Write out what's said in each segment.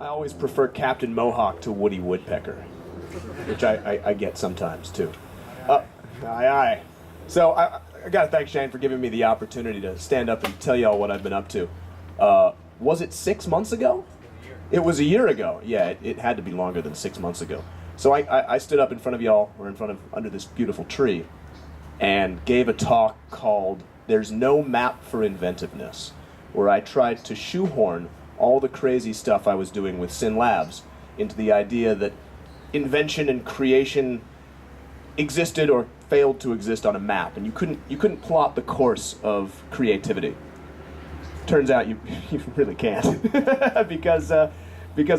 I always prefer Captain Mohawk to Woody Woodpecker, which I get sometimes too. Aye. So I got to thank Shane for giving me the opportunity to stand up and tell y'all what I've been up to. Was it 6 months ago? It was a year ago. Yeah, it had to be longer than 6 months ago. So I stood up in front of y'all, or under this beautiful tree, and gave a talk called "There's No Map for Inventiveness," where I tried to shoehorn all the crazy stuff I was doing with Sin Labs into the idea that invention and creation existed or failed to exist on a map, and you couldn't plot the course of creativity. Turns out you really can't, because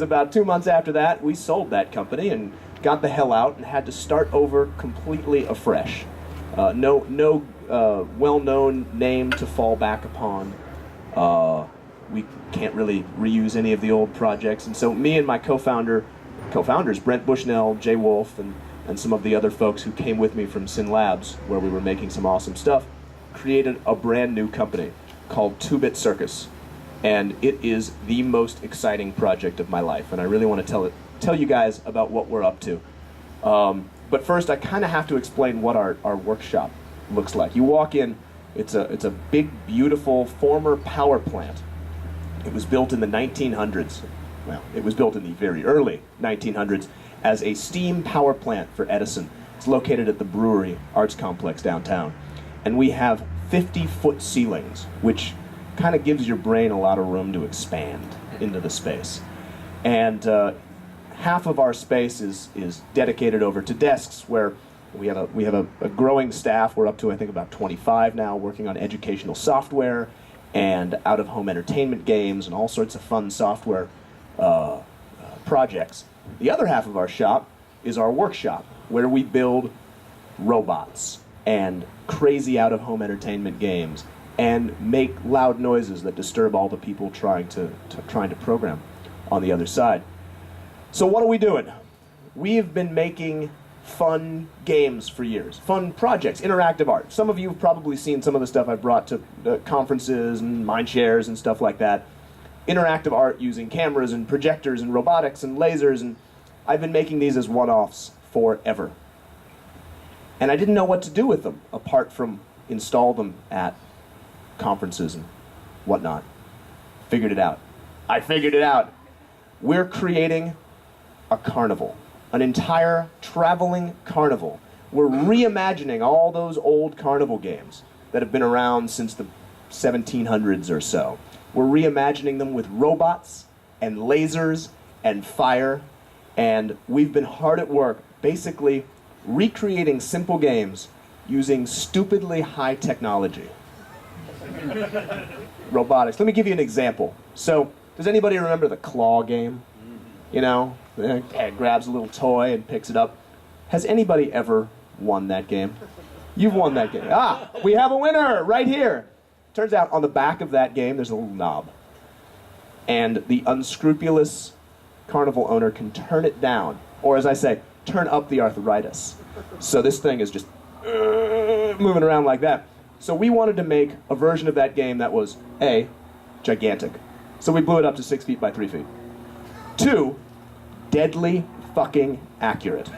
about 2 months after that, we sold that company and got the hell out and had to start over completely afresh. No well-known name to fall back upon. We can't really reuse any of the old projects, and so me and my co-founders, Brent Bushnell, Jay Wolf, and some of the other folks who came with me from Sin Labs, where we were making some awesome stuff, created a brand new company called 2-Bit Circus, and it is the most exciting project of my life, and I really want to tell you guys about what we're up to. But first, I kind of have to explain what our workshop looks like. You walk in, it's a big, beautiful former power plant. It was built in the 1900s. Well, it was built in the very early 1900s as a steam power plant for Edison. It's located at the Brewery Arts Complex downtown. And we have 50-foot ceilings, which kind of gives your brain a lot of room to expand into the space. And half of our space is dedicated over to desks, where we have a growing staff. We're up to, I think, about 25 now, working on educational software and out-of-home entertainment games and all sorts of fun software projects. The other half of our shop is our workshop, where we build robots and crazy out-of-home entertainment games and make loud noises that disturb all the people trying to program on the other side. So what are we doing? We have been making fun games for years, fun projects, interactive art. Some of you have probably seen some of the stuff I've brought to conferences and mind shares and stuff like that. Interactive art using cameras and projectors and robotics and lasers, and I've been making these as one-offs forever. And I didn't know what to do with them, apart from install them at conferences and whatnot. Figured it out. I figured it out. We're creating a carnival. An entire traveling carnival. We're reimagining all those old carnival games that have been around since the 1700s or so. We're reimagining them with robots and lasers and fire, and we've been hard at work basically recreating simple games using stupidly high technology. Robotics. Let me give you an example. So, does anybody remember the claw game? You know, the cat grabs a little toy and picks it up. Has anybody ever won that game? You've won that game. Ah, we have a winner right here. Turns out on the back of that game there's a little knob. And the unscrupulous carnival owner can turn it down, or as I say, turn up the arthritis. So this thing is just moving around like that. So we wanted to make a version of that game that was, A, gigantic. So we blew it up to 6 feet by 3 feet. 2, deadly fucking accurate.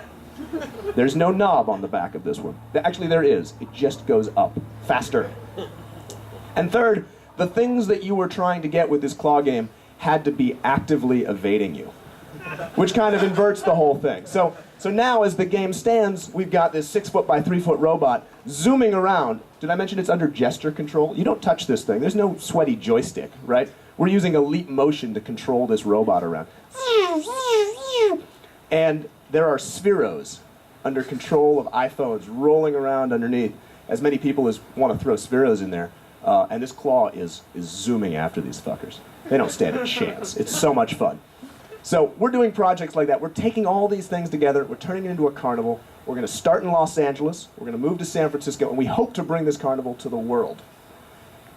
There's no knob on the back of this one. Actually, there is. It just goes up faster. And 3rd, the things that you were trying to get with this claw game had to be actively evading you, which kind of inverts the whole thing. So now, as the game stands, we've got this 6 foot by 3 foot robot zooming around. Did I mention it's under gesture control? You don't touch this thing. There's no sweaty joystick, right? We're using a leap motion to control this robot around. And there are spheros under control of iPhones rolling around underneath. As many people as want to throw spheros in there. And this claw is zooming after these fuckers. They don't stand a chance. It's so much fun. So we're doing projects like that. We're taking all these things together. We're turning it into a carnival. We're going to start in Los Angeles. We're going to move to San Francisco. And we hope to bring this carnival to the world.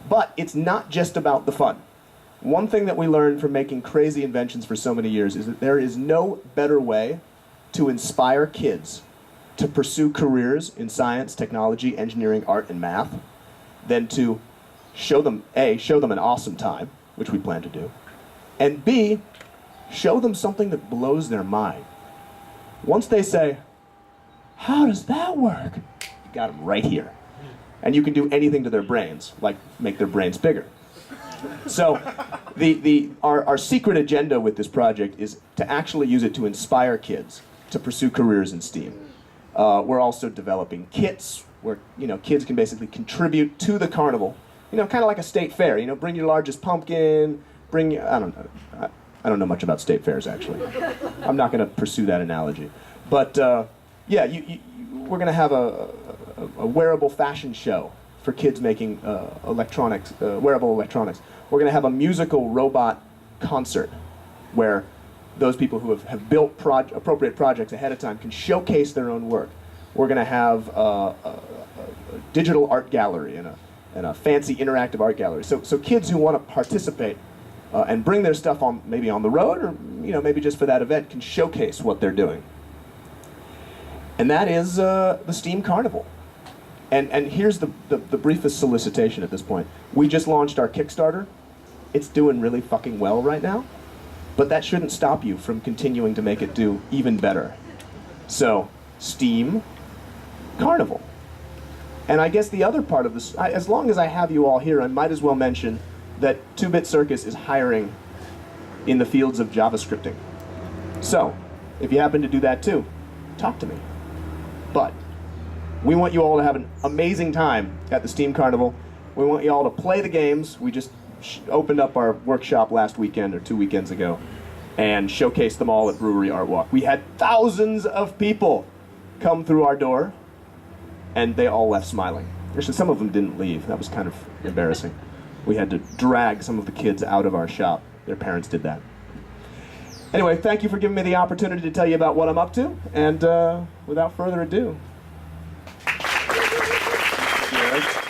But it's not just about the fun. One thing that we learned from making crazy inventions for so many years is that there is no better way to inspire kids to pursue careers in science, technology, engineering, art, and math than to show them, A, show them an awesome time, which we plan to do, and B, show them something that blows their mind. Once they say, how does that work? You got them right here. And you can do anything to their brains, like make their brains bigger. So our secret agenda with this project is to actually use it to inspire kids to pursue careers in STEAM. We're also developing kits where kids can basically contribute to the carnival. Kind of like a state fair. Bring your largest pumpkin. I don't know much about state fairs actually. I'm not going to pursue that analogy. But yeah, we're going to have a wearable fashion show for kids making wearable electronics. We're going to have a musical robot concert where those people who have built appropriate projects ahead of time can showcase their own work. We're going to have a digital art gallery and a fancy interactive art gallery. So kids who want to participate and bring their stuff on, maybe on the road or maybe just for that event, can showcase what they're doing. And that is the STEAM Carnival. And here's the briefest solicitation at this point. We just launched our Kickstarter. It's doing really fucking well right now, but that shouldn't stop you from continuing to make it do even better. So, STEAM Carnival. And I guess the other part of this, as long as I have you all here, I might as well mention that 2-Bit Circus is hiring in the fields of JavaScripting. So, if you happen to do that too, talk to me. But we want you all to have an amazing time at the STEAM Carnival. We want you all to play the games. We just opened up our workshop last weekend or 2 weekends ago and showcased them all at Brewery Art Walk. We had thousands of people come through our door, and they all left smiling. Actually, some of them didn't leave. That was kind of embarrassing. We had to drag some of the kids out of our shop. Their parents did that. Anyway, thank you for giving me the opportunity to tell you about what I'm up to, and without further ado. Cheers.